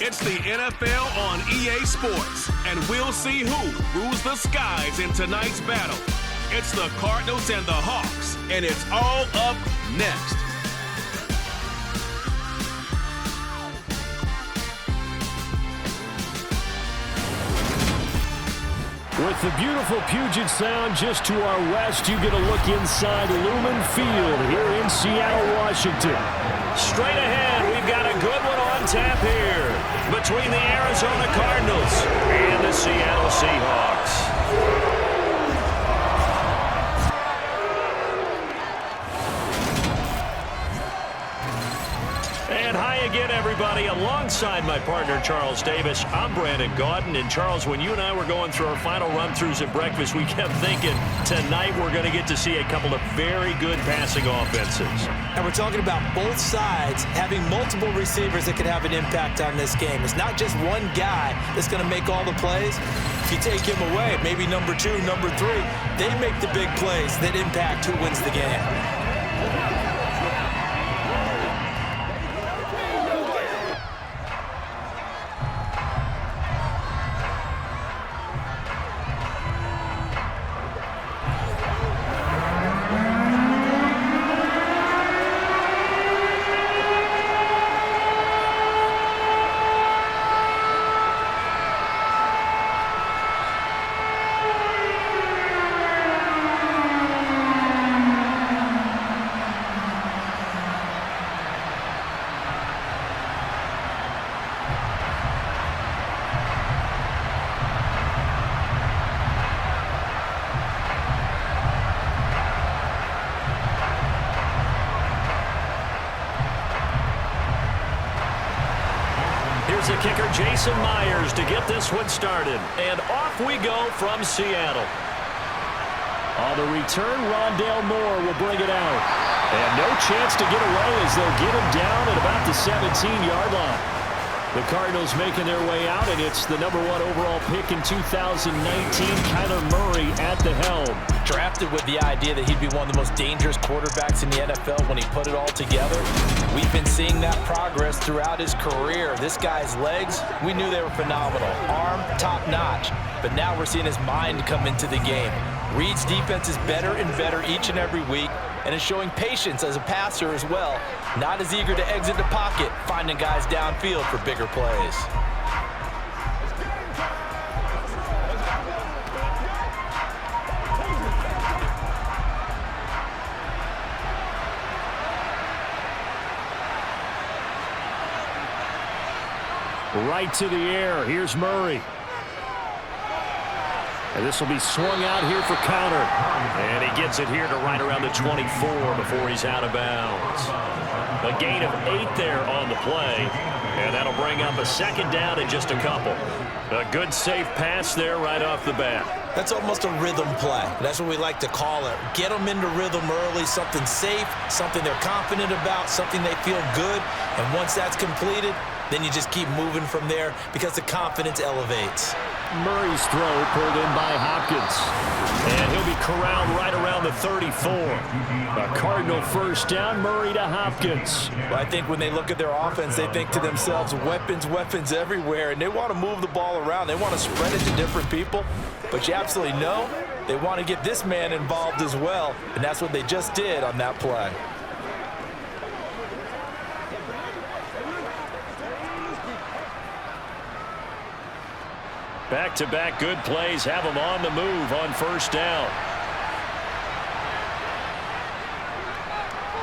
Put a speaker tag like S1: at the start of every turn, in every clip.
S1: It's the NFL on EA Sports, and we'll see who rules the skies in tonight's battle. It's the Cardinals and the Hawks, and it's all up next.
S2: With the beautiful Puget Sound just to our west, you get a look inside Lumen Field here in Seattle, Washington. Straight ahead, we've got a good one on tap here between the Arizona Cardinals and the Seattle Seahawks. And hi again, everybody. Alongside my partner, Charles Davis, I'm Brandon Gaudin. And Charles, when you and I were going through our final run-throughs at breakfast, we kept thinking tonight we're going to get to see a couple of very good passing offenses.
S3: And we're talking about both sides having multiple receivers that can have an impact on this game. It's not just one guy that's going to make all the plays. If you take him away, maybe number 2, number 3, they make the big plays that impact who wins the game.
S2: The kicker, Jason Myers, to get this one started. And off we go from Seattle. On the return, Rondale Moore will bring it out. And no chance to get away as they'll get him down at about the 17-yard line. The Cardinals making their way out, and it's the number 1 overall pick in 2019, Kyler Murray at the helm.
S3: Drafted with the idea that he'd be one of the most dangerous quarterbacks in the NFL when he put it all together. We've been seeing that progress throughout his career. This guy's legs, we knew they were phenomenal. Arm, top-notch. But now we're seeing his mind come into the game. Reed's defense is better and better each and every week, and is showing patience as a passer as well. Not as eager to exit the pocket, finding guys downfield for bigger plays.
S2: Right to the air. Here's Murray. And this will be swung out here for counter. And he gets it here to right around the 24 before he's out of bounds. A gain of 8 there on the play. And that'll bring up a second down in just a couple. A good safe pass there right off the bat.
S3: That's almost a rhythm play. That's what we like to call it. Get them into rhythm early, something safe, something they're confident about, something they feel good. And once that's completed, then you just keep moving from there because the confidence elevates.
S2: Murray's throw pulled in by Hopkins. And he'll be corralled right around the 34. A Cardinal first down, Murray to Hopkins.
S3: Well, I think when they look at their offense, they think to themselves, weapons, weapons everywhere. And they want to move the ball around. They want to spread it to different people. But you absolutely know they want to get this man involved as well. And that's what they just did on that play.
S2: Back-to-back good plays have them on the move on first down.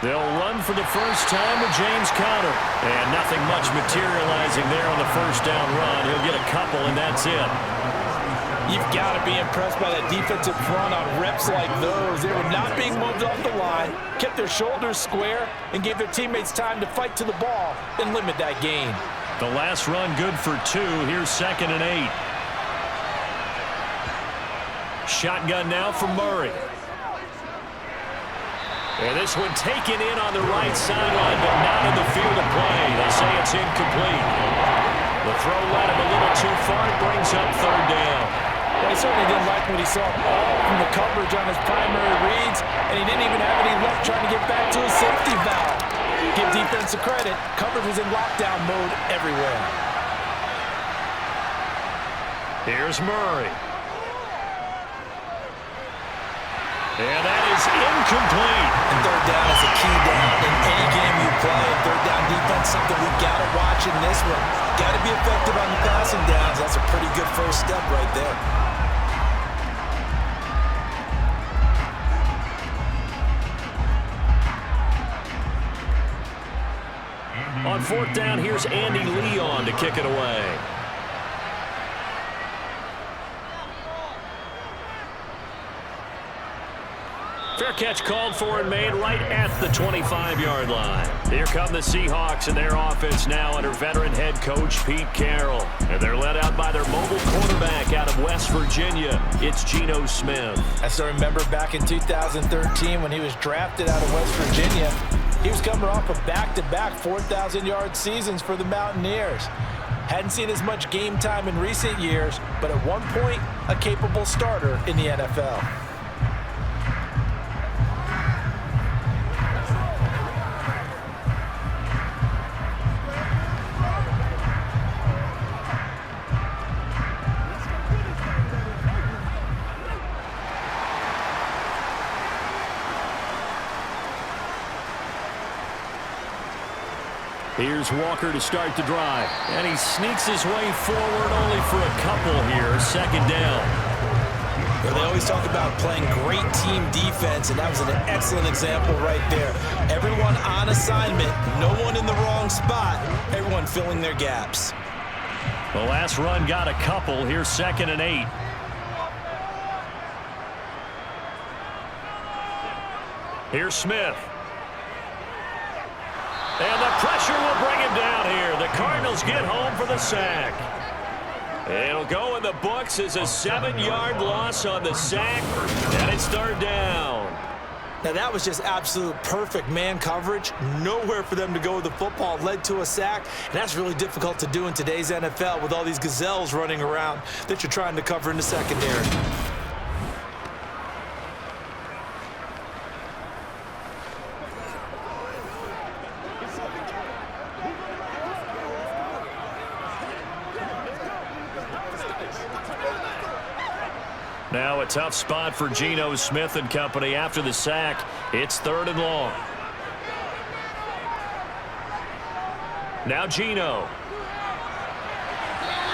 S2: They'll run for the first time with James Conner. And nothing much materializing there on the first down run. He'll get a couple, and that's it.
S3: You've got to be impressed by that defensive front on reps like those. They were not being moved off the line, kept their shoulders square, and gave their teammates time to fight to the ball and limit that gain.
S2: The last run good for 2. Here's 2nd and 8. Shotgun now for Murray. And this one taken in on the right sideline, but not in the field of play. They say it's incomplete. The throw led him a little too far. It brings up 3rd down.
S3: Well, he certainly didn't like when he saw all from the coverage on his primary reads, and he didn't even have any luck trying to get back to his safety valve. Give defense the credit. Coverage was in lockdown mode everywhere.
S2: Here's Murray. And that is incomplete.
S3: And third down is a key down in any game you play. Third down defense, something we got to watch in this one. Got to be effective on the passing downs. That's a pretty good first step right there.
S2: On fourth down, here's Andy Leon to kick it away. Fair catch called for and made right at the 25-yard line. Here come the Seahawks and their offense now under veteran head coach Pete Carroll. And they're led out by their mobile quarterback out of West Virginia. It's Geno Smith.
S3: I still remember back in 2013 when he was drafted out of West Virginia. He was coming off of back-to-back 4,000-yard seasons for the Mountaineers. Hadn't seen as much game time in recent years, but at one point, a capable starter in the NFL.
S2: Here's Walker to start the drive. And he sneaks his way forward only for a couple here. Second down.
S3: Well, they always talk about playing great team defense, and that was an excellent example right there. Everyone on assignment, no one in the wrong spot, everyone filling their gaps.
S2: The last run got a couple. Here's 2nd and 8. Here's Smith. And the pressure will bring him down here. The Cardinals get home for the sack. It'll go in the books as a 7-yard loss on the sack, and it's third down.
S3: Now that was just absolute perfect man coverage. Nowhere for them to go with the football. Led to a sack, and that's really difficult to do in today's NFL with all these gazelles running around that you're trying to cover in the secondary.
S2: Now a tough spot for Geno Smith and company after the sack. It's 3rd and long. Now Geno.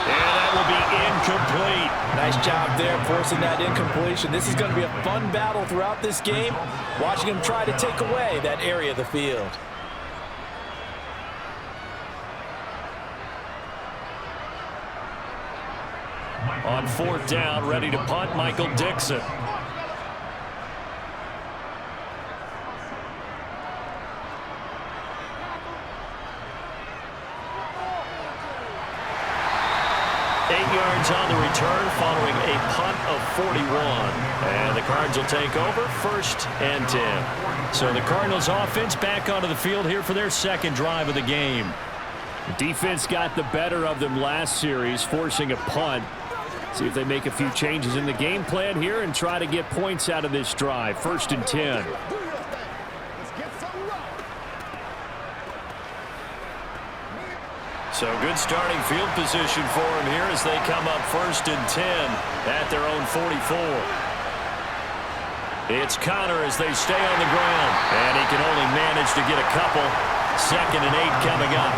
S2: And that will be incomplete.
S3: Nice job there forcing that incompletion. This is going to be a fun battle throughout this game. Watching him try to take away that area of the field.
S2: On 4th down, ready to punt, Michael Dixon. Eight yards on the return following a punt of 41. And the Cards will take over 1st and 10. So the Cardinals offense back onto the field here for their second drive of the game. Defense got the better of them last series, forcing a punt. See if they make a few changes in the game plan here and try to get points out of this drive. 1st and 10. So good starting field position for them here as they come up 1st and 10 at their own 44. It's Connor as they stay on the ground. And he can only manage to get a couple. 2nd and 8 coming up.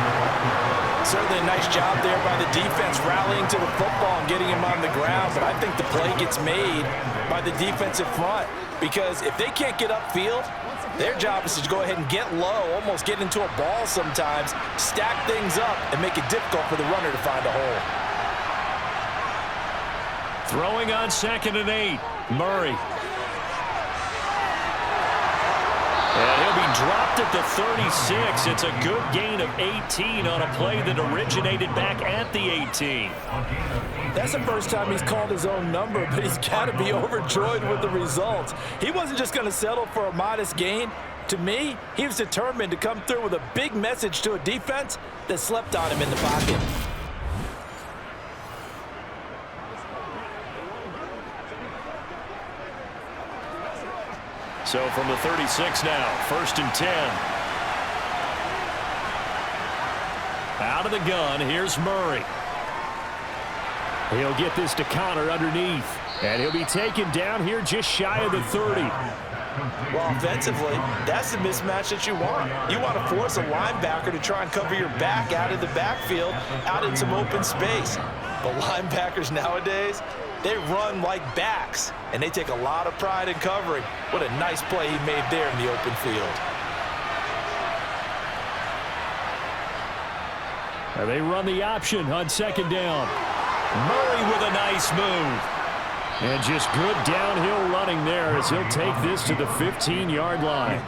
S3: Certainly a nice job there by the defense rallying to the football and getting him on the ground. But I think the play gets made by the defensive front. Because if they can't get upfield, their job is to go ahead and get low, almost get into a ball sometimes, stack things up, and make it difficult for the runner to find a hole.
S2: Throwing on 2nd and 8, Murray. And he'll be dropped at the 36. It's a good gain of 18 on a play that originated back at the 18.
S3: That's the first time he's called his own number, but he's got to be overjoyed with the results. He wasn't just going to settle for a modest gain. To me, he was determined to come through with a big message to a defense that slept on him in the pocket.
S2: So from the 36 now, 1st and 10. Out of the gun, here's Murray. He'll get this to Connor underneath. And he'll be taken down here just shy of the 30.
S3: Well, offensively, that's the mismatch that you want. You want to force a linebacker to try and cover your back out of the backfield, out in some open space. But linebackers nowadays, they run like backs, and they take a lot of pride in covering. What a nice play he made there in the open field.
S2: They run the option on second down. Murray with a nice move. And just good downhill running there as he'll take this to the 15-yard line.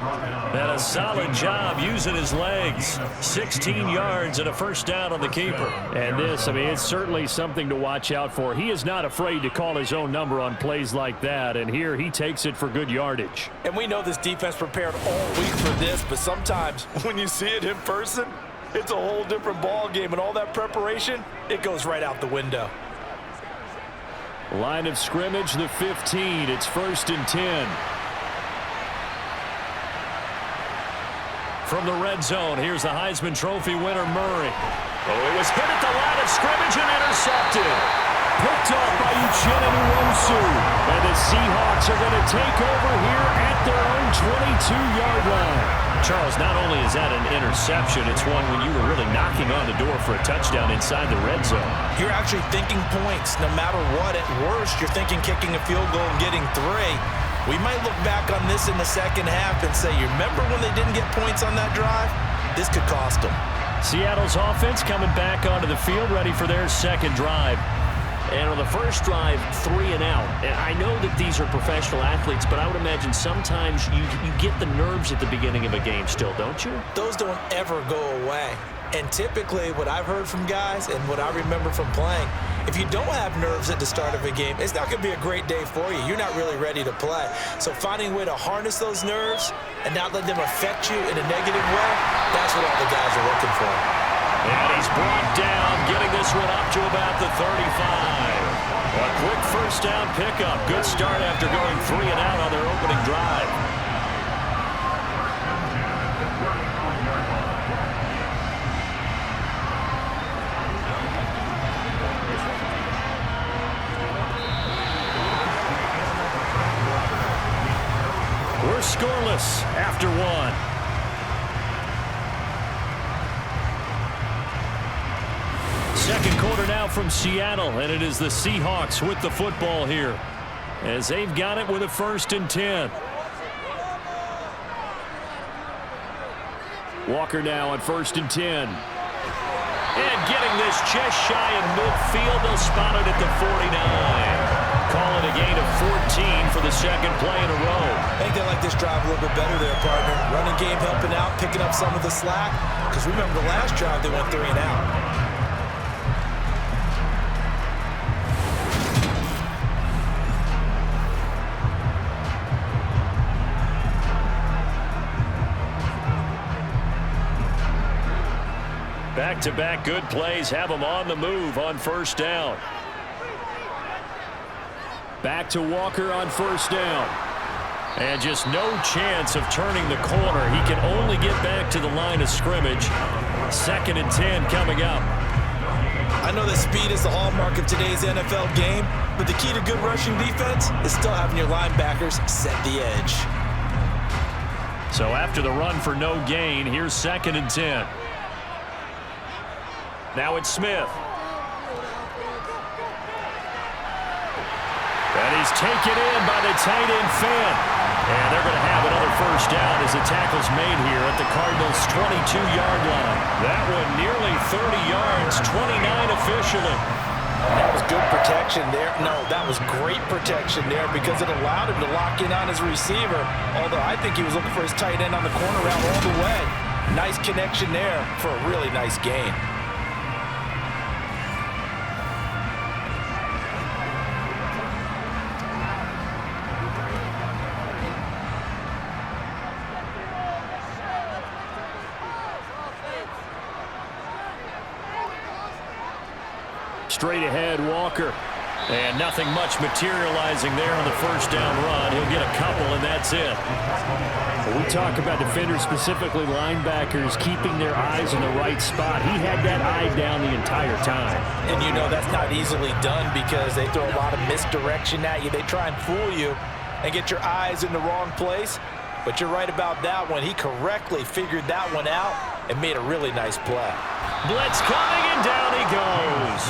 S2: And a solid job using his legs. 16 yards and a first down on the keeper. And this, I mean, it's certainly something to watch out for. He is not afraid to call his own number on plays like that. And here he takes it for good yardage.
S3: And we know this defense prepared all week for this, but sometimes when you see it in person, it's a whole different ball game. And all that preparation, it goes right out the window.
S2: Line of scrimmage, the 15. It's 1st and 10. From the red zone, here's the Heisman Trophy winner, Murray. Oh, it was hit at the line of scrimmage and intercepted. Picked off by Uchenna Nwosu. And the Seahawks are going to take over here at their own 22-yard line. Charles, not only is that an interception, it's one when you were really knocking on the door for a touchdown inside the red zone.
S3: You're actually thinking points no matter what. At worst, you're thinking kicking a field goal and getting 3. We might look back on this in the second half and say, you remember when they didn't get points on that drive? This could cost them.
S2: Seattle's offense coming back onto the field, ready for their second drive. And on the first drive, 3 and out. And I know that these are professional athletes, but I would imagine sometimes you get the nerves at the beginning of a game still, don't you?
S3: Those don't ever go away. And typically what I've heard from guys and what I remember from playing, if you don't have nerves at the start of a game, it's not going to be a great day for you. You're not really ready to play. So finding a way to harness those nerves and not let them affect you in a negative way, that's what all the guys are looking for.
S2: And he's brought down, getting this one up to about the 35. A quick first down pickup. Good start after going 3 and out on their opening drive. We're scoreless after 1. Second quarter now from Seattle, and it is the Seahawks with the football here as they've got it with a 1st and 10. Walker now on 1st and 10. And getting this just shy of midfield. They'll spot it at the 49. Call it a gain of 14 for the second play in a row.
S3: I think they like this drive a little bit better there, partner. Running game helping out, picking up some of the slack. Because remember the last drive, they went 3 and out.
S2: Back-to-back good plays have them on the move on first down. Back to Walker on first down. And just no chance of turning the corner. He can only get back to the line of scrimmage. 2nd and 10 coming up.
S3: I know that speed is the hallmark of today's NFL game, but the key to good rushing defense is still having your linebackers set the edge.
S2: So after the run for no gain, here's 2nd and 10. Now it's Smith. And he's taken in by the tight end Finn. And they're going to have another first down as the tackle's made here at the Cardinals' 22-yard line. That one nearly 30 yards, 29 officially.
S3: That was good protection there. No, that was great protection there because it allowed him to lock in on his receiver. Although I think he was looking for his tight end on the corner route all the way. Nice connection there for a really nice gain.
S2: Straight ahead, Walker. And nothing much materializing there on the first down run. He'll get a couple, and that's it. When we talk about defenders, specifically linebackers, keeping their eyes in the right spot. He had that eye down the entire time.
S3: And you know that's not easily done because they throw a lot of misdirection at you. They try and fool you and get your eyes in the wrong place. But you're right about that one. He correctly figured that one out and made a really nice play.
S2: Blitz coming, and down he goes.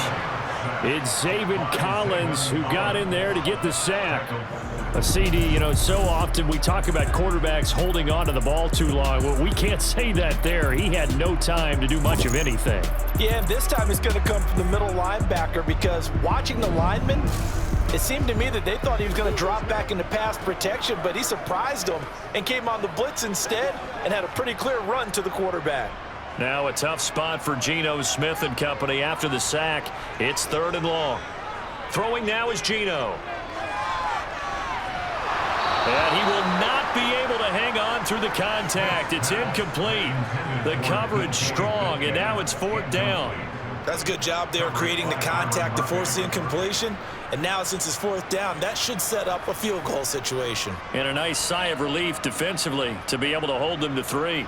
S2: It's Zaven Collins who got in there to get the sack. A CD, you know, so often we talk about quarterbacks holding on to the ball too long. Well, we can't say that there. He had no time to do much of anything.
S3: Yeah, and this time it's going to come from the middle linebacker because watching the lineman, it seemed to me that they thought he was going to drop back into pass protection, but he surprised them and came on the blitz instead and had a pretty clear run to the quarterback.
S2: Now a tough spot for Geno Smith and company after the sack. It's 3rd and long. Throwing now is Geno. And he will not be able to hang on through the contact. It's incomplete. The coverage strong, and now it's 4th down.
S3: That's a good job there creating the contact to force the incompletion. And now since it's 4th down, that should set up a field goal situation.
S2: And a nice sigh of relief defensively to be able to hold them to 3.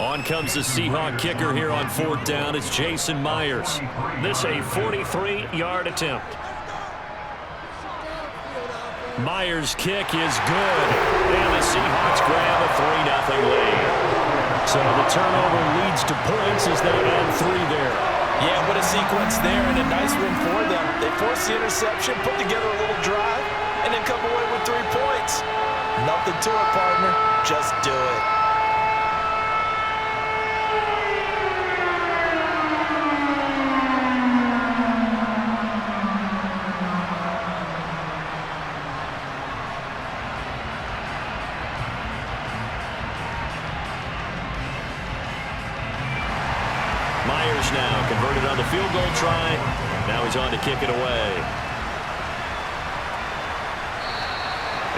S2: On comes the Seahawk kicker here on 4th down. It's Jason Myers. This a 43-yard attempt. Myers' kick is good. And the Seahawks grab a 3-0 lead. So the turnover leads to points as they add 3 there.
S3: Yeah, what a sequence there and a nice win for them. They forced the interception, put together a little drive, and then come away with 3 points. Nothing to it, partner. Just do it.
S2: Myers now converted on the field goal try. Now he's on to kick it away.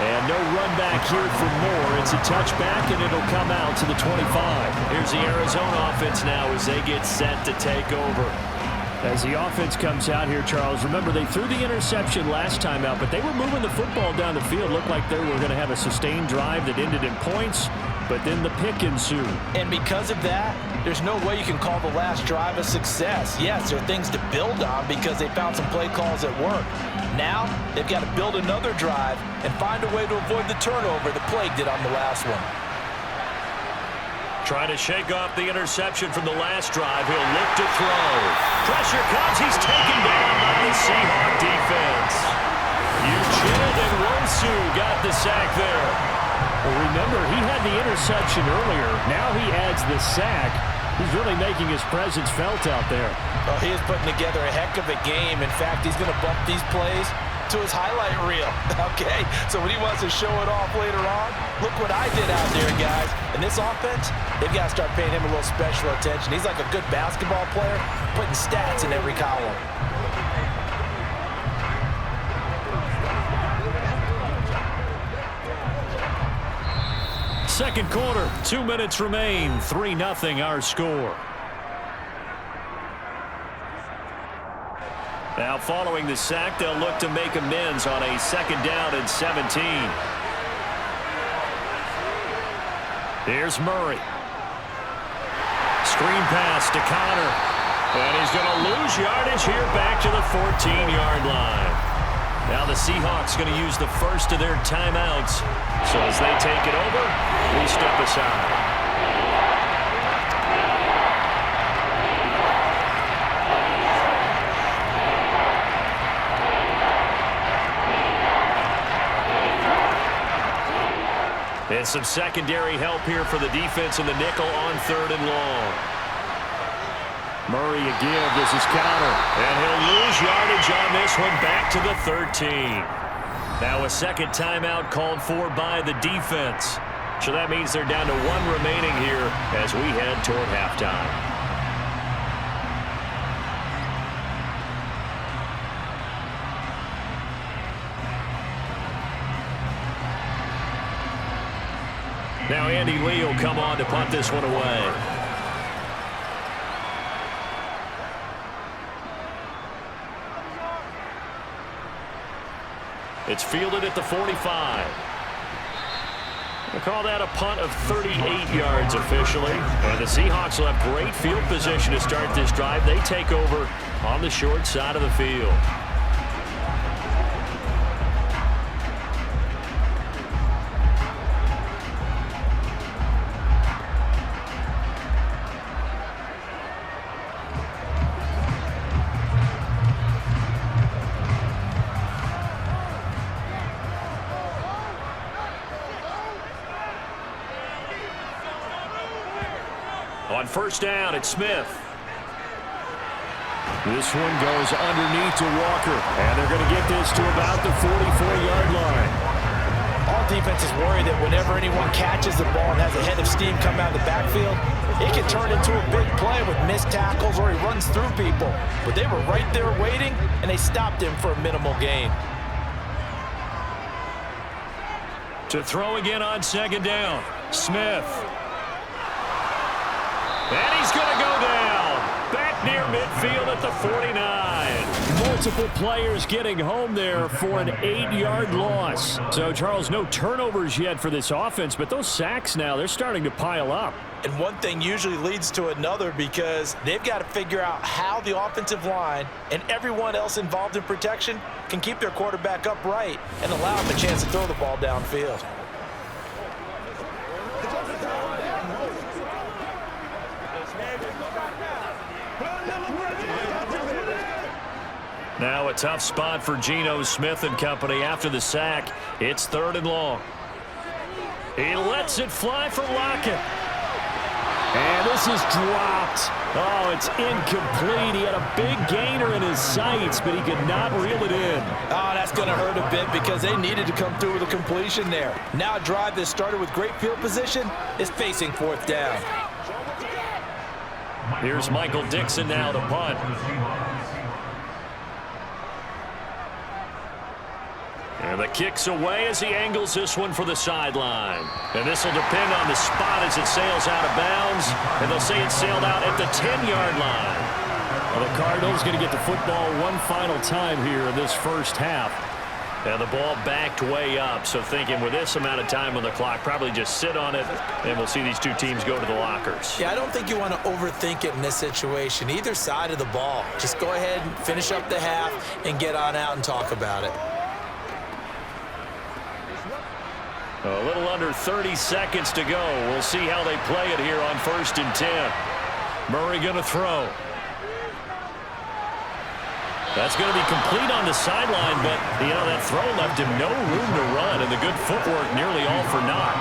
S2: And no run back here for Moore. It's a touchback, and it'll come out to the 25. Here's the Arizona offense now as they get set to take over. As the offense comes out here, Charles, remember they threw the interception last time out, but they were moving the football down the field. Looked like they were going to have a sustained drive that ended in points, but then the pick ensued.
S3: And because of that, there's no way you can call the last drive a success. Yes, there are things to build on because they found some play calls at work. Now, they've got to build another drive and find a way to avoid the turnover the Plague did on the last one.
S2: Trying to shake off the interception from the last drive. He'll look to throw. Pressure comes. He's taken down by the Seahawk defense. Uchid and Rosu got the sack there. Well, remember, he had the interception earlier. Now he adds the sack. He's really making his presence felt out there.
S3: Oh, he is putting together a heck of a game. In fact, he's going to bump these plays to his highlight reel, okay? So when he wants to show it off later on, look what I did out there, guys. And this offense, they've got to start paying him a little special attention. He's like a good basketball player, putting stats in every column.
S2: Second quarter, 2 minutes remain, 3-0 our score. Now following the sack, they'll look to make amends on a 2nd down and 17. Here's Murray. Screen pass to Connor. And he's going to lose yardage here back to the 14-yard line. Now the Seahawks going to use the first of their timeouts. So as they take it over, we step aside. And some secondary help here for the defense in the nickel on 3rd and long. Murray a give. This is Connor. And he'll lose yardage on this one back to the 13. Now a second timeout called for by the defense. So that means they're down to 1 remaining here as we head toward halftime. Now Andy Lee will come on to punt this one away. It's fielded at the 45. We'll call that a punt of 38 yards officially. And the Seahawks will have great field position to start this drive. They take over on the short side of the field. On first down, it's Smith. This one goes underneath to Walker, and they're going to get this to about the 44-yard line.
S3: All defenses worry that whenever anyone catches the ball and has a head of steam come out of the backfield, it can turn into a big play with missed tackles or he runs through people. But they were right there waiting, and they stopped him for a minimal gain.
S2: To throw again on second down, Smith. And he's going to go down. Back near midfield at the 49. Multiple players getting home there for an 8-yard loss. So, Charles, no turnovers yet for this offense, but those sacks now, they're starting to pile up.
S3: And one thing usually leads to another because they've got to figure out how the offensive line and everyone else involved in protection can keep their quarterback upright and allow him a chance to throw the ball downfield.
S2: Now a tough spot for Geno Smith and company after the sack. It's 3rd and long. He lets it fly for Lockett. And this is dropped. Oh, it's incomplete. He had a big gainer in his sights, but he could not reel it in.
S3: Oh, that's going to hurt a bit because they needed to come through with a completion there. Now a drive that started with great field position is facing 4th down.
S2: Here's Michael Dixon now to punt. And the kick's away as he angles this one for the sideline. And this will depend on the spot as it sails out of bounds. And they'll say it sailed out at the 10-yard line. Well, the Cardinals going to get the football one final time here in this first half. And the ball backed way up. So thinking with this amount of time on the clock, probably just sit on it. And we'll see these two teams go to the lockers.
S3: Yeah, I don't think you want to overthink it in this situation. Either side of the ball. Just go ahead and finish up the half and get on out and talk about it.
S2: A little under 30 seconds to go. We'll see how they play it here on 1st and 10. Murray going to throw. That's going to be complete on the sideline, but, you know, that throw left him no room to run, and the good footwork nearly all for naught.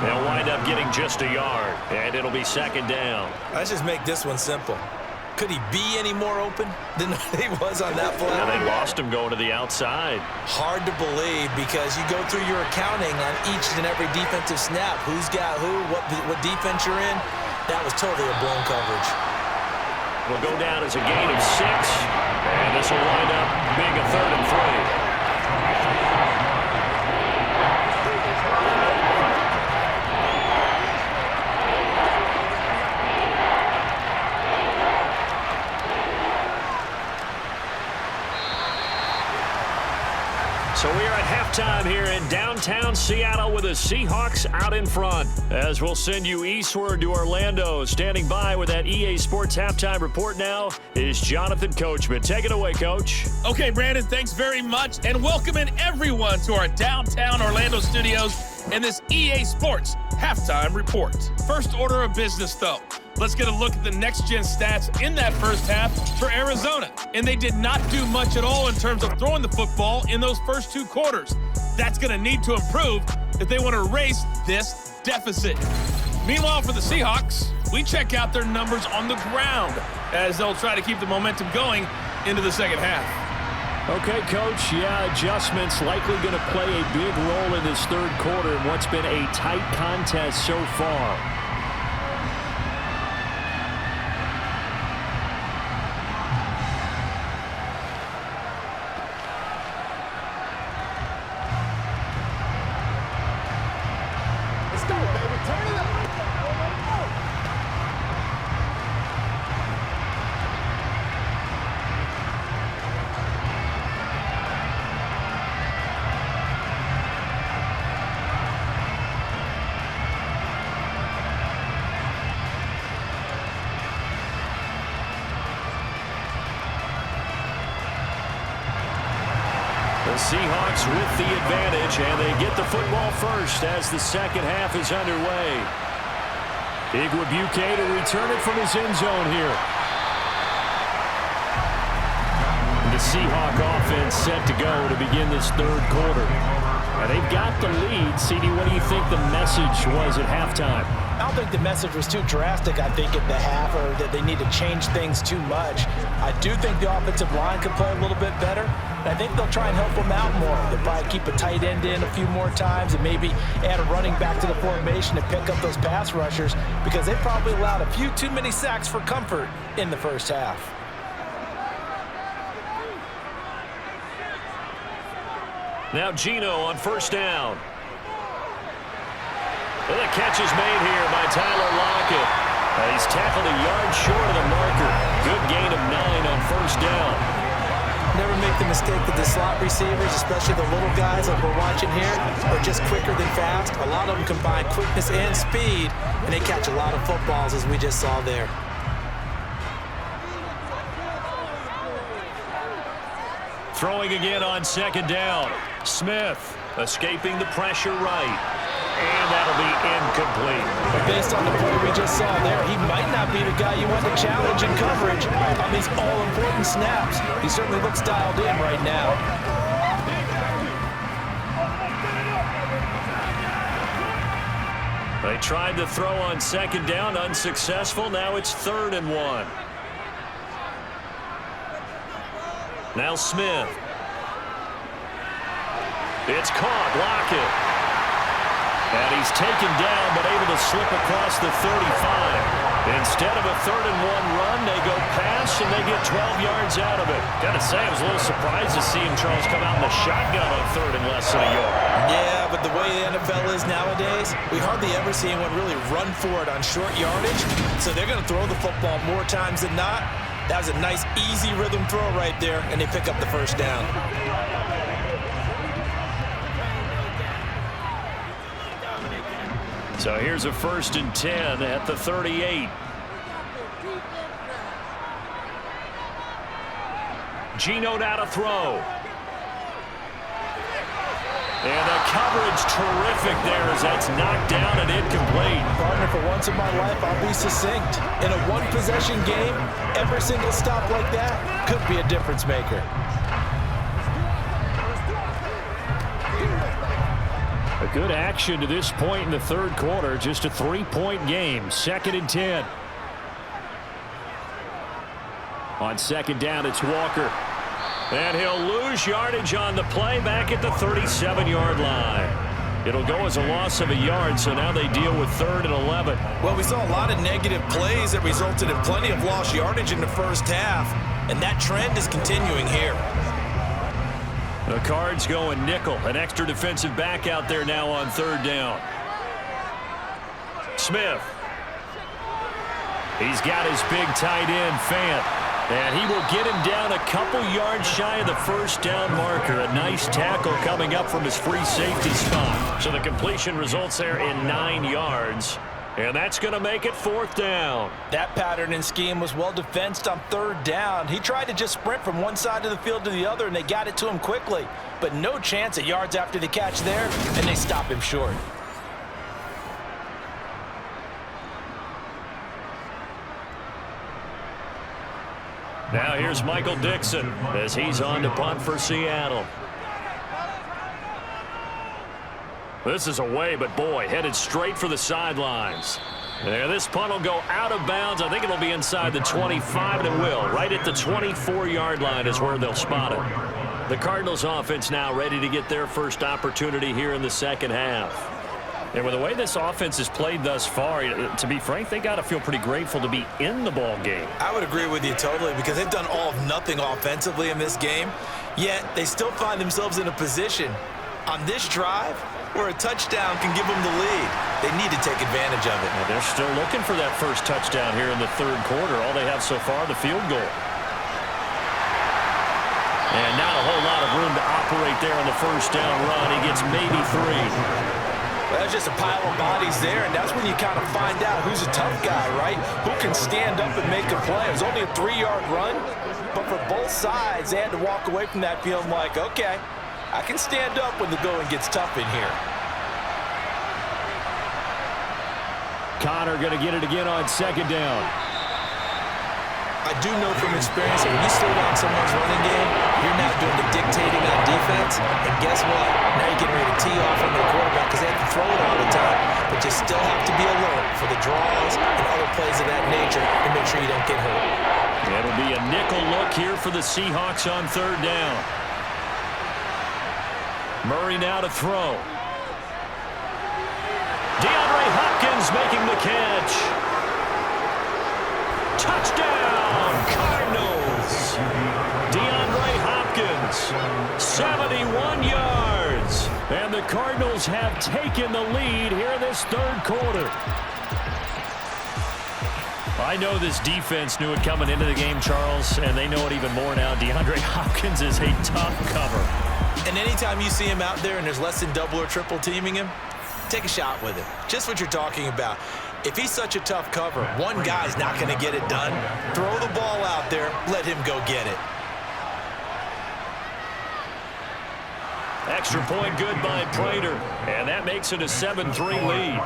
S2: They'll wind up getting just a yard, and it'll be 2nd down.
S3: Let's just make this one simple. Could he be any more open than he was on that play?
S2: Yeah, they lost him going to the outside.
S3: Hard to believe because you go through your accounting on each and every defensive snap. Who's got who, what defense you're in. That was totally a blown coverage.
S2: Will go down as a gain of 6, and this will wind up being a 3rd and 3. So we are at halftime here in downtown Seattle with the Seahawks out in front. As we'll send you eastward to Orlando. Standing by with that EA Sports halftime report now is Jonathan Coachman. Take it away, Coach.
S4: Okay, Brandon, thanks very much. And welcoming everyone to our downtown Orlando studios and this EA Sports halftime report. First order of business, though. Let's get a look at the next-gen stats in that first half for Arizona. And they did not do much at all in terms of throwing the football in those first 2 quarters. That's going to need to improve if they want to erase this deficit. Meanwhile, for the Seahawks, we check out their numbers on the ground as they'll try to keep the momentum going into the second half.
S2: Okay, Coach, yeah, adjustments likely going to play a big role in this 3rd quarter in what's been a tight contest so far. The Seahawks with the advantage, and they get the football first as the second half is underway. Igwebuike to return it from his end zone here. The Seahawk offense set to go to begin this third quarter. Now they've got the lead. CD, what do you think the message was at halftime?
S3: I don't think the message was too drastic, I think, at the half, or that they need to change things too much. I do think the offensive line could play a little bit better. I think they'll try and help them out more. They'll probably keep a tight end in a few more times and maybe add a running back to the formation to pick up those pass rushers, because they probably allowed a few too many sacks for comfort in the first half.
S2: Now Geno on first down. And the catch is made here by Tyler Lockett. He's tackled a yard short of the marker. Good gain of 9 on first down.
S3: Never make the mistake that the slot receivers, especially the little guys like we're watching here, are just quicker than fast. A lot of them combine quickness and speed, and they catch a lot of footballs, as we just saw there.
S2: Throwing again on second down. Smith escaping the pressure right. And that'll be incomplete.
S3: But based on the play we just saw there, he might not be the guy you want to challenge in coverage on these all-important snaps. He certainly looks dialed in right now.
S2: They tried to throw on second down, unsuccessful. Now it's 3rd and 1. Now Smith. It's caught. Lockett. And he's taken down, but able to slip across the 35. Instead of a 3rd and 1 run, they go pass, and they get 12 yards out of it. Got to say, I was a little surprised to see him, Charles, come out in the shotgun on 3rd and less than a yard.
S3: Yeah, but the way the NFL is nowadays, we hardly ever see anyone really run for it on short yardage. So they're going to throw the football more times than not. That was a nice, easy rhythm throw right there, and they pick up the first down.
S2: So here's a 1st and 10 at the 38. Geno now to throw. And the coverage terrific there as that's knocked down and incomplete.
S3: Partner, for once in my life, I'll be succinct. In a one-possession game, every single stop like that could be a difference maker.
S2: A good action to this point in the third quarter. Just a 3-point game. 2nd and 10. On second down, it's Walker. And he'll lose yardage on the play back at the 37-yard line. It'll go as a loss of a yard, so now they deal with 3rd and 11.
S3: Well, we saw a lot of negative plays that resulted in plenty of lost yardage in the first half, and that trend is continuing here.
S2: The Cards going nickel. An extra defensive back out there now on 3rd down. Smith. He's got his big tight end, Fant. And he will get him down a couple yards shy of the first down marker. A nice tackle coming up from his free safety spot. So the completion results there in 9 yards. And that's going to make it 4th down.
S3: That pattern and scheme was well defensed on 3rd down. He tried to just sprint from one side of the field to the other, and they got it to him quickly. But no chance at yards after the catch there, and they stop him short.
S2: Now here's Michael Dixon as he's on to punt for Seattle. This is away, but boy, headed straight for the sidelines. There, this punt will go out of bounds. I think it'll be inside the 25, and it will. Right at the 24-yard line is where they'll spot it. The Cardinals offense now ready to get their first opportunity here in the second half. And with the way this offense has played thus far, to be frank, they got to feel pretty grateful to be in the ball game.
S3: I would agree with you totally, because they've done all of nothing offensively in this game, yet they still find themselves in a position on this drive where a touchdown can give them the lead. They need to take advantage of it.
S2: Well, they're still looking for that first touchdown here in the third quarter. All they have so far, the field goal. And not a whole lot of room to operate there on the first down run. He gets maybe 3.
S3: Well, that's just a pile of bodies there, and that's when you kind of find out who's a tough guy, right? Who can stand up and make a play. It was only a 3-yard run, but for both sides, they had to walk away from that feeling like, okay, I can stand up when the going gets tough in here.
S2: Connor going to get it again on second down.
S3: I do know from experience that when you slow down someone's running game, you're now doing the dictating on defense. And guess what? Now you're getting ready to tee off on the quarterback because they have to throw it all the time. But you still have to be alert for the draws and other plays of that nature to make sure you don't get hurt.
S2: It'll be a nickel look here for the Seahawks on third down. Murray now to throw. DeAndre Hopkins making the catch. Touchdown, Cardinals. DeAndre Hopkins, 71 yards. And the Cardinals have taken the lead here in this third quarter. I know this defense knew it coming into the game, Charles, and they know it even more now. DeAndre Hopkins is a tough cover.
S3: And anytime you see him out there and there's less than double or triple teaming him, take a shot with him. Just what you're talking about. If he's such a tough cover, one guy's not going to get it done. Throw the ball out there. Let him go get it.
S2: Extra point good by Prater. And that makes it a 7-3 lead.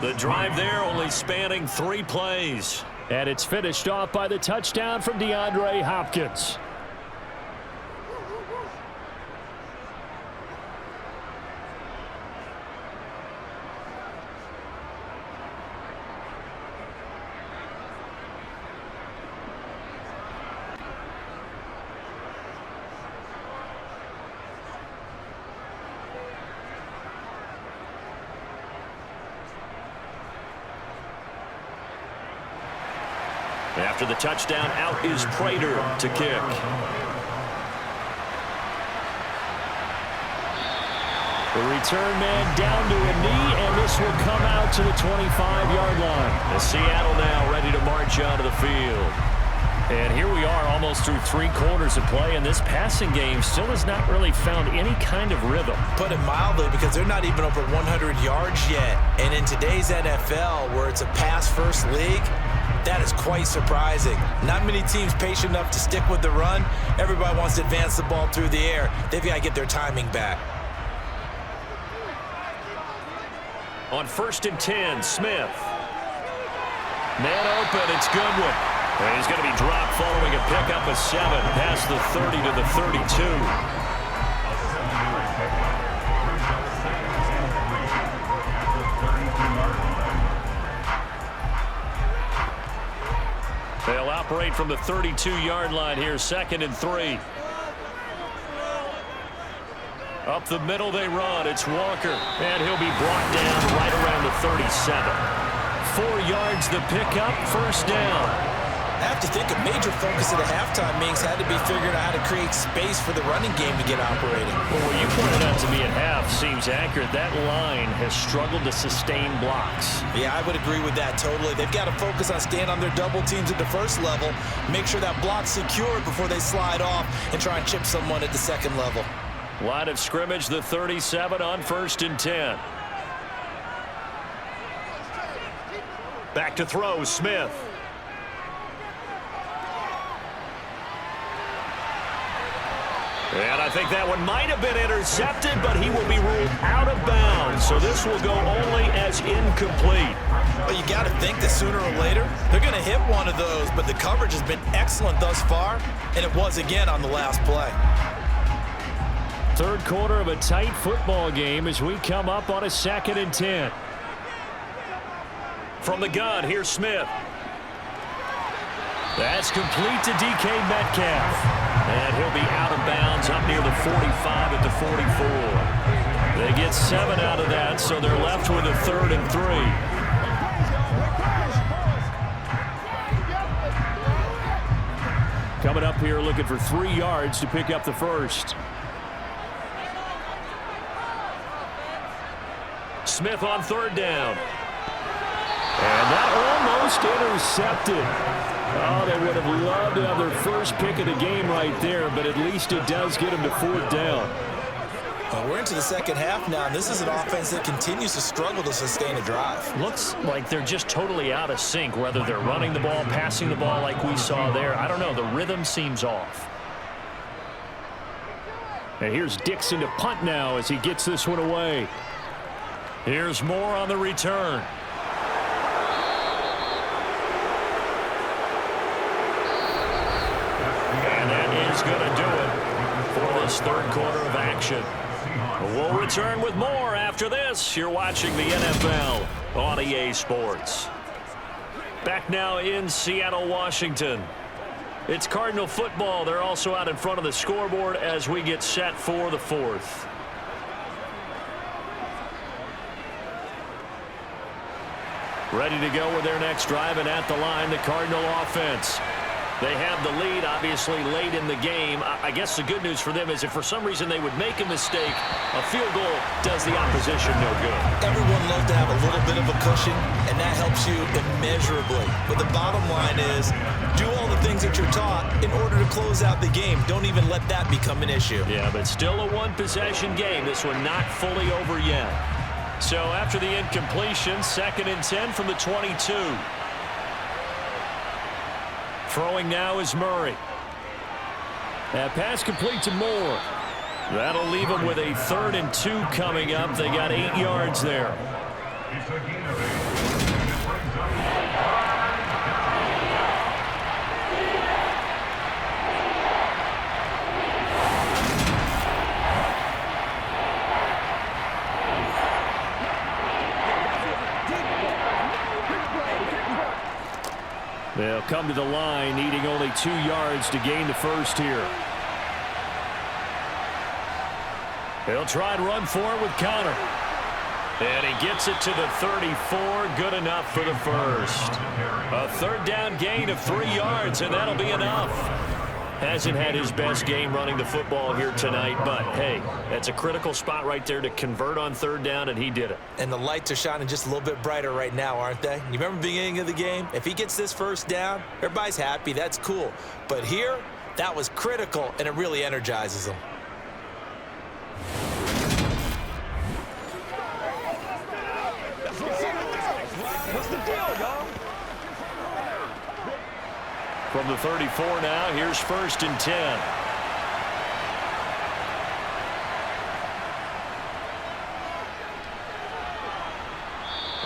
S2: The drive there only spanning 3 plays. And it's finished off by the touchdown from DeAndre Hopkins. After the touchdown, out is Prater to kick. The return man down to a knee, and this will come out to the 25-yard line. The Seattle now ready to march onto the field. And here we are almost through 3 quarters of play, and this passing game still has not really found any kind of rhythm.
S3: Put it mildly, because they're not even over 100 yards yet. And in today's NFL, where it's a pass-first league, that is quite surprising. Not many teams patient enough to stick with the run. Everybody wants to advance the ball through the air. They've got to get their timing back.
S2: On 1st and 10, Smith. Man open, it's Goodwin. And he's going to be dropped following a pickup of 7 past the 30 to the 32. They'll operate from the 32-yard line here, 2nd and 3. Up the middle they run. It's Walker, and he'll be brought down right around the 37. 4 yards the pickup, 1st down.
S3: I have to think a major focus of the halftime meetings had to be figuring out how to create space for the running game to get operating.
S2: Well, what you pointed out to me at half seems accurate. That line has struggled to sustain blocks.
S3: Yeah, I would agree with that totally. They've got to focus on staying on their double teams at the first level, make sure that block's secured before they slide off and try and chip someone at the second level.
S2: Line of scrimmage, the 37 on 1st and 10. Back to throw, Smith. And I think that one might have been intercepted, but he will be ruled out of bounds. So this will go only as incomplete.
S3: Well, you got to think that sooner or later, they're going to hit one of those, but the coverage has been excellent thus far, and it was again on the last play.
S2: Third quarter of a tight football game as we come up on a 2nd and 10. From the gun, here's Smith. That's complete to DK Metcalf. And he'll be out of bounds up near the 45 at the 44. They get 7 out of that, so they're left with a 3rd and 3. Coming up here looking for 3 yards to pick up the first. Smith on 3rd down. And that almost intercepted. Oh, they would have loved to have their first pick of the game right there, but at least it does get them to 4th down.
S3: Well, we're into the second half now, and this is an offense that continues to struggle to sustain a drive.
S2: Looks like they're just totally out of sync, whether they're running the ball, passing the ball like we saw there. I don't know. The rhythm seems off. And here's Dixon to punt now as he gets this one away. Here's Moore on the return. And that is going to do it for this third quarter of action. We'll return with more after this. You're watching the NFL on EA Sports. Back now in Seattle, Washington. It's Cardinal football. They're also out in front of the scoreboard as we get set for the fourth. Ready to go with their next drive, and at the line, the Cardinal offense. They have the lead, obviously, late in the game. I guess the good news for them is if for some reason they would make a mistake, a field goal does the opposition no good.
S3: Everyone loves to have a little bit of a cushion, and that helps you immeasurably. But the bottom line is, do all the things that you're taught in order to close out the game. Don't even let that become an issue.
S2: Yeah, but still a one-possession game. This one not fully over yet. So after the incompletion, 2nd and 10 from the 22. Throwing now is Murray. That pass complete to Moore. That'll leave them with a 3rd and 2 coming up. They got 8 yards there. They'll come to the line, needing only 2 yards to gain the first here. They'll try and run for it with Connor. And he gets it to the 34. Good enough for the first. A 3rd down gain of 3 yards, and that'll be enough. Hasn't had his best game running the football here tonight, but, hey, that's a critical spot right there to convert on 3rd down, and he did it.
S3: And the lights are shining just a little bit brighter right now, aren't they? You remember the beginning of the game? If he gets this 1st down, everybody's happy. That's cool. But here, that was critical, and it really energizes him.
S5: What's the deal, y'all?
S2: From the 34 now, here's 1st and 10.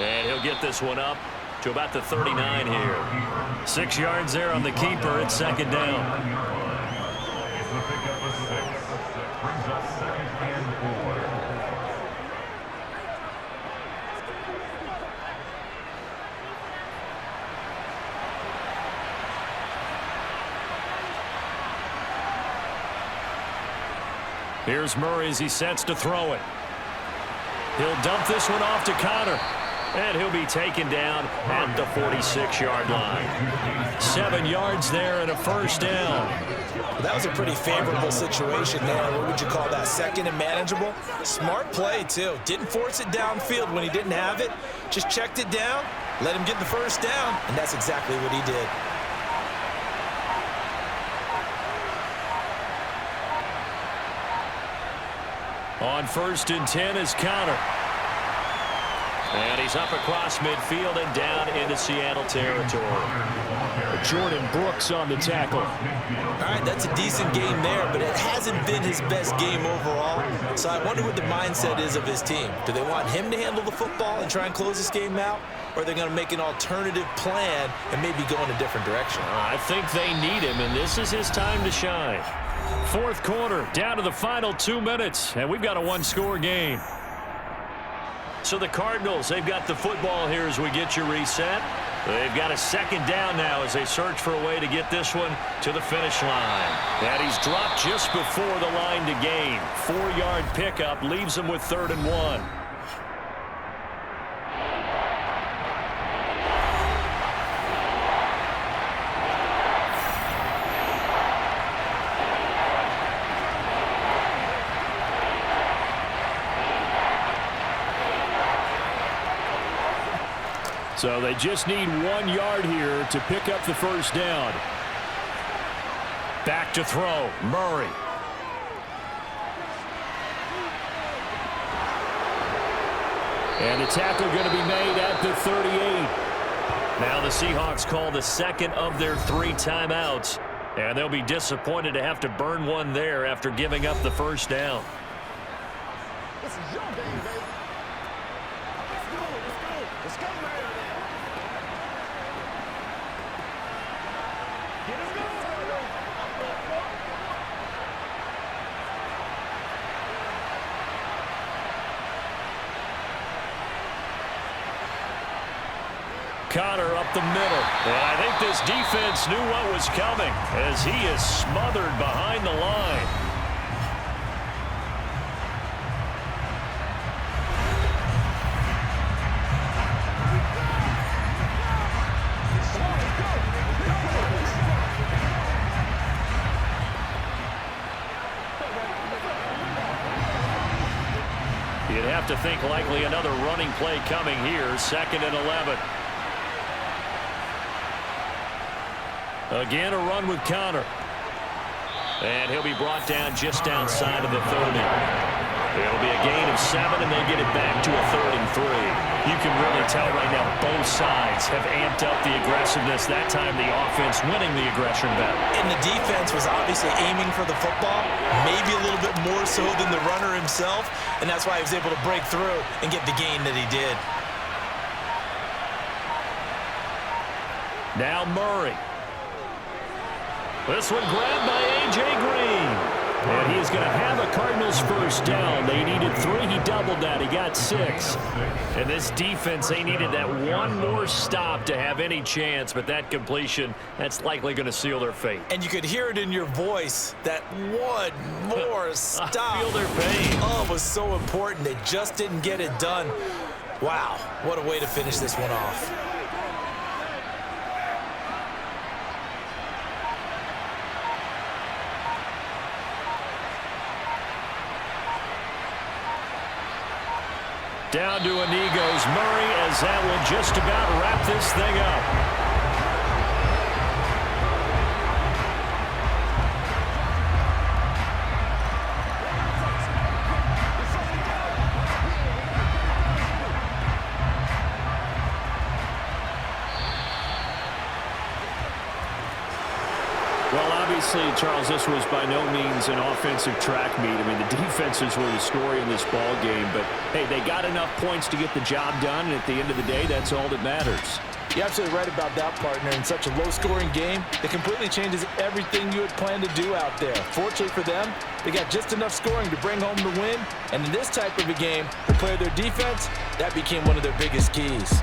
S2: And he'll get this one up to about the 39 here. 6 yards there on the keeper. It's 2nd down. Here's Murray as he sets to throw it. He'll dump this one off to Connor. And he'll be taken down at the 46-yard line. 7 yards there and a 1st down.
S3: That was a pretty favorable situation there. What would you call that? 2nd and manageable? Smart play, too. Didn't force it downfield when he didn't have it. Just checked it down, let him get the 1st down, and that's exactly what he did.
S2: On 1st and 10 is Connor. And he's up across midfield and down into Seattle territory. Jordan Brooks on the tackle.
S3: All right, that's a decent game there, but it hasn't been his best game overall. So I wonder what the mindset is of his team. Do they want him to handle the football and try and close this game out? Or are they going to make an alternative plan and maybe go in a different direction?
S2: I think they need him, and this is his time to shine. 4th quarter, down to the final 2 minutes, and we've got a 1-score game. So the Cardinals, they've got the football here as we get you reset. They've got a 2nd down now as they search for a way to get this one to the finish line. And he's dropped just before the line to gain. 4-yard pickup leaves him with 3rd and 1. So they just need 1 yard here to pick up the 1st down. Back to throw, Murray. And the tackle going to be made at the 38. Now the Seahawks call the 2nd of their 3 timeouts. And they'll be disappointed to have to burn one there after giving up the first down.
S5: This is your game, baby. Let's go, let's go. Let's go, man. Get us going.
S2: Connor up the middle. And I think this defense knew what was coming as he is smothered behind the line. You'd have to think likely another running play coming here. 2nd and 11. Again, a run with Connor. And he'll be brought down just outside of the 30. It'll be a gain of 7, and they get it back to a 3rd and 3. You can really tell right now both sides have amped up the aggressiveness. That time the offense winning the aggression battle.
S3: And the defense was obviously aiming for the football, maybe a little bit more so than the runner himself, and that's why he was able to break through and get the gain that he did.
S2: Now Murray. This one grabbed by A.J. Green. And he is going to have a Cardinals first down. They needed 3. He doubled that. He got 6. And this defense, they needed that one more stop to have any chance. But that completion, that's likely going to seal their fate.
S3: And you could hear it in your voice, that one more stop.
S2: I feel their pain.
S3: Oh, it was so important. They just didn't get it done. Wow, what a way to finish this one off.
S2: Down to a knee goes Murray as that will just about wrap this thing up. Well, obviously, Charles, this was by no means an offensive track meet. I mean, the defenses were the story in this ball game. But, hey, they got enough points to get the job done. And at the end of the day, that's all that matters.
S3: You're absolutely right about that, partner. In such a low-scoring game, it completely changes everything you had planned to do out there. Fortunately for them, they got just enough scoring to bring home the win. And in this type of a game, to play their defense, that became one of their biggest keys.